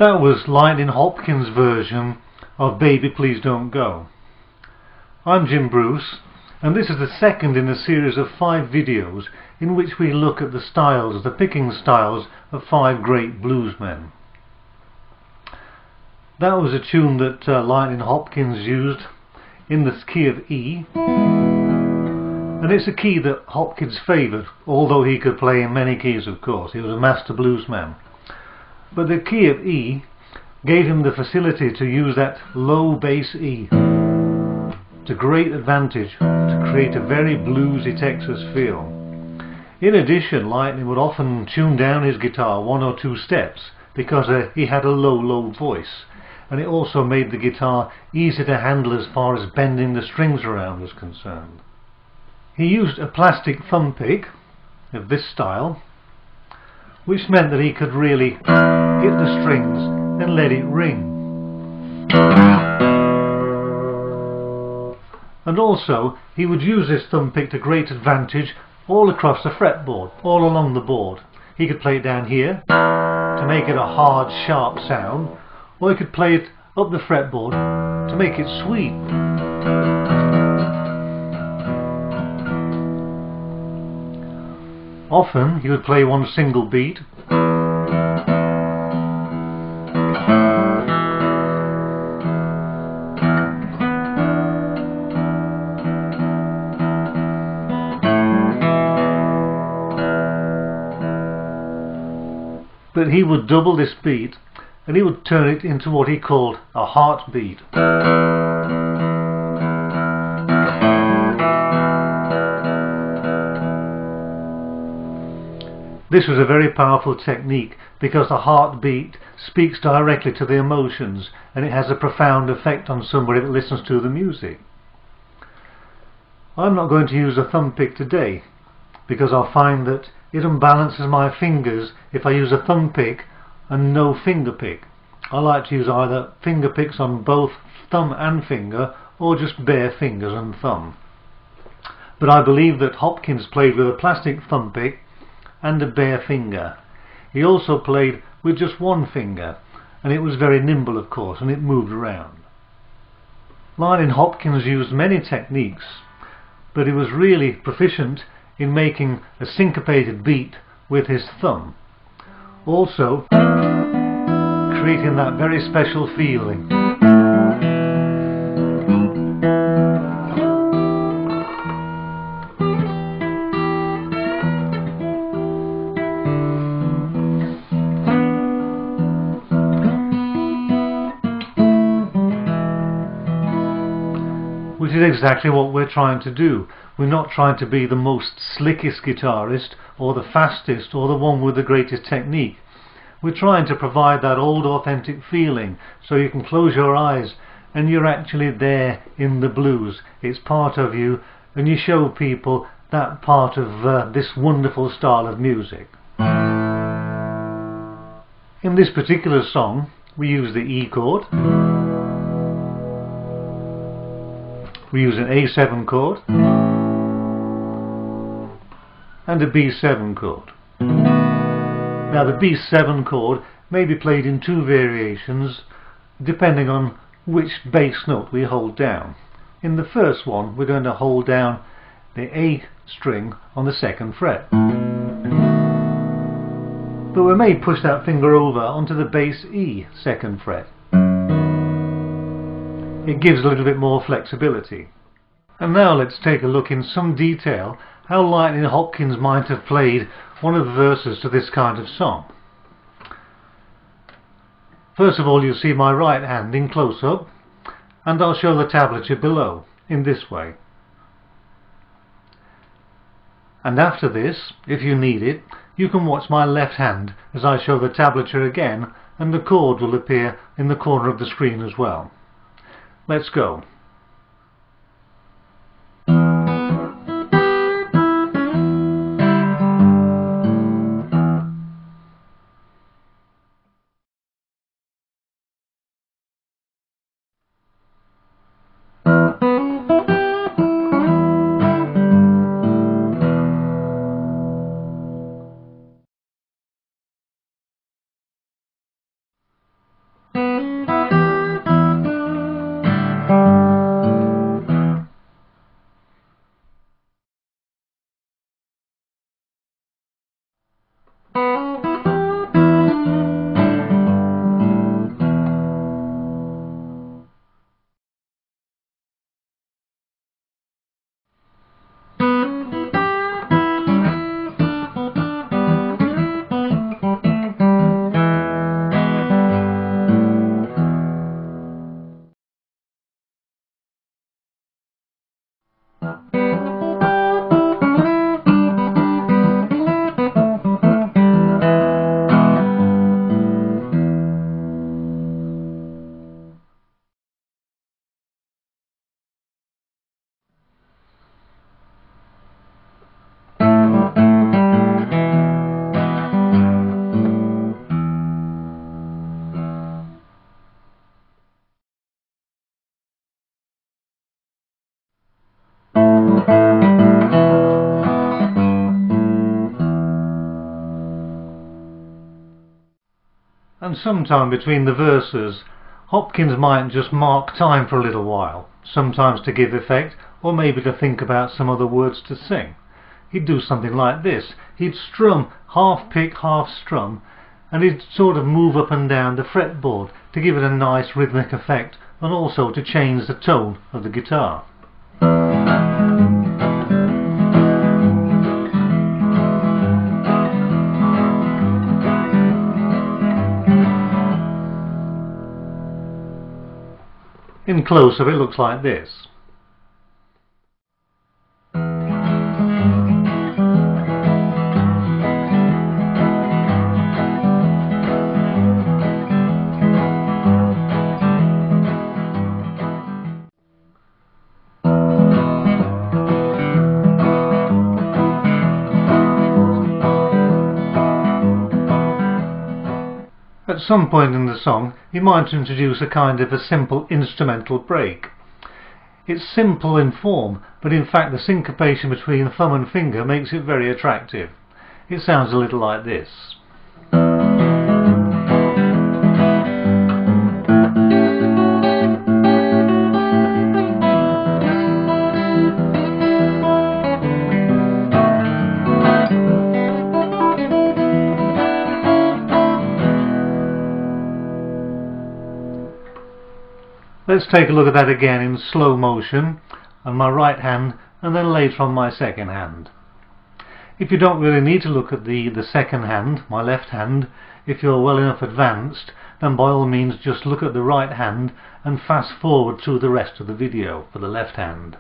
That was Lightnin Hopkins' version of Baby Please Don't Go. I'm Jim Bruce, and this is the second in a series of 5 videos in which we look at the styles, the picking styles of 5 great bluesmen. That was a tune that Lightnin Hopkins used in the key of E, and it's a key that Hopkins favoured, although he could play in many keys, of course. He was a master bluesman. But the key of E gave him the facility to use that low bass E to great advantage to create a very bluesy Texas feel. In addition, Lightnin would often tune down his guitar 1 or 2 steps because he had a low voice, and it also made the guitar easy to handle as far as bending the strings around was concerned. He used a plastic thumb pick of this style, which meant that he could really hit the strings and let it ring. And also he would use this thumb pick to great advantage all across the fretboard, all along the board. He could play it down here to make it a hard, sharp sound, or he could play it up the fretboard to make it sweet. Often he would play one single beat, but he would double this beat and he would turn it into what he called a heartbeat. This was a very powerful technique because the heartbeat speaks directly to the emotions, and it has a profound effect on somebody that listens to the music. I'm not going to use a thumb pick today because I'll find that it unbalances my fingers if I use a thumb pick and no finger pick. I like to use either finger picks on both thumb and finger, or just bare fingers and thumb. But I believe that Hopkins played with a plastic thumb pick and a bare finger. He also played with just one finger, and it was very nimble, of course, and it moved around. Lightnin Hopkins used many techniques, but he was really proficient in making a syncopated beat with his thumb, also creating that very special feeling. Which is exactly what we're trying to do. We're not trying to be the most slickest guitarist or the fastest or the one with the greatest technique. We're trying to provide that old authentic feeling so you can close your eyes and you're actually there in the blues. It's part of you, and you show people that part of this wonderful style of music. In this particular song we use the E chord, we use an A7 chord and a B7 chord. Now the B7 chord may be played in 2 variations depending on which bass note we hold down. In the first one we're going to hold down the A string on the 2nd fret, but we may push that finger over onto the bass E 2nd fret. It gives a little bit more flexibility. And now let's take a look in some detail how Lightnin Hopkins might have played one of the verses to this kind of song. First of all, you'll see my right hand in close-up, and I'll show the tablature below in this way. And after this, if you need it, you can watch my left hand as I show the tablature again, and the chord will appear in the corner of the screen as well. Let's go. And sometime between the verses, Hopkins might just mark time for a little while, sometimes to give effect, or maybe to think about some other words to sing. He'd do something like this. He'd strum, half pick, half strum, and he'd sort of move up and down the fretboard to give it a nice rhythmic effect, and also to change the tone of the guitar. In close-up it looks like this. At some point in the song he might introduce a kind of a simple instrumental break. It's simple in form, but in fact the syncopation between thumb and finger makes it very attractive. It sounds a little like this. Let's take a look at that again in slow motion on my right hand and then later on my second hand. If you don't really need to look at the second hand, my left hand, if you're well enough advanced, then by all means just look at the right hand and fast forward through the rest of the video for the left hand.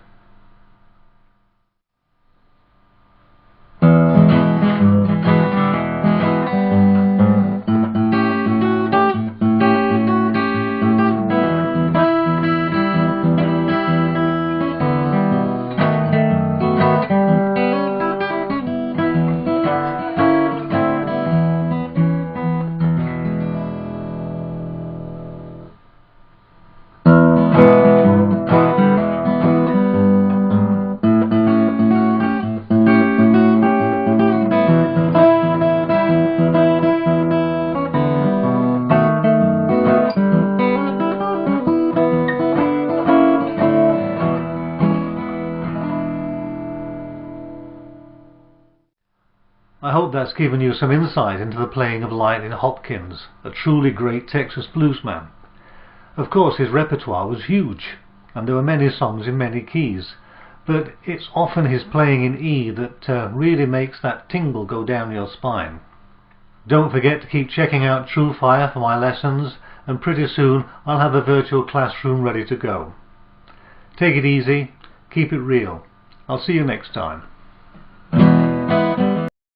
I hope that's given you some insight into the playing of Lightnin Hopkins, a truly great Texas bluesman. Of course his repertoire was huge, and there were many songs in many keys, but it's often his playing in E that really makes that tingle go down your spine. Don't forget to keep checking out TrueFire for my lessons, and pretty soon I'll have a virtual classroom ready to go. Take it easy, keep it real. I'll see you next time.